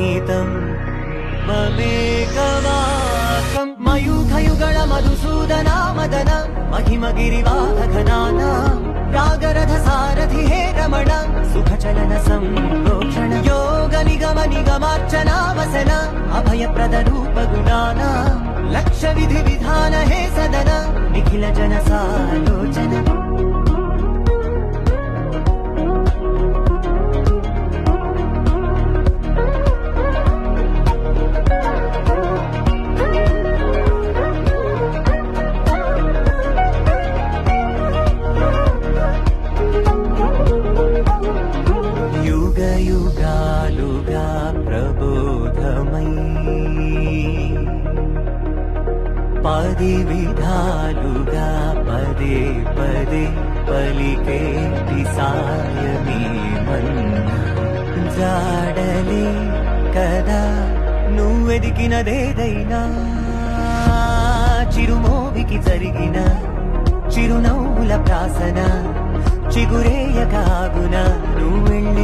సంగీతం మమేకవాకం మయూఖయుగళ మధుసూదన మదన మహిమ గిరివాహఘనాన రాగరథ సారథి హే రమణ సుఖచలన సంప్రోక్షణ యోగ నిగమ నిగమార్చనా వసన అభయప్రద రూప గుణాన లక్ష విధి విధాన హే సదన నిఖిల జన సాలోచన యుగాలుగా ప్రబోధమై పది విధాలుగా పదే పదే పలికే సాయమే మన్నా జాడలే కదా నువ్వెదికినదేదైనా చిరుమోవికి జరిగిన చిరునవ్వుల ప్రాసన చిగురేయగాగున నువ్వెళ్ళి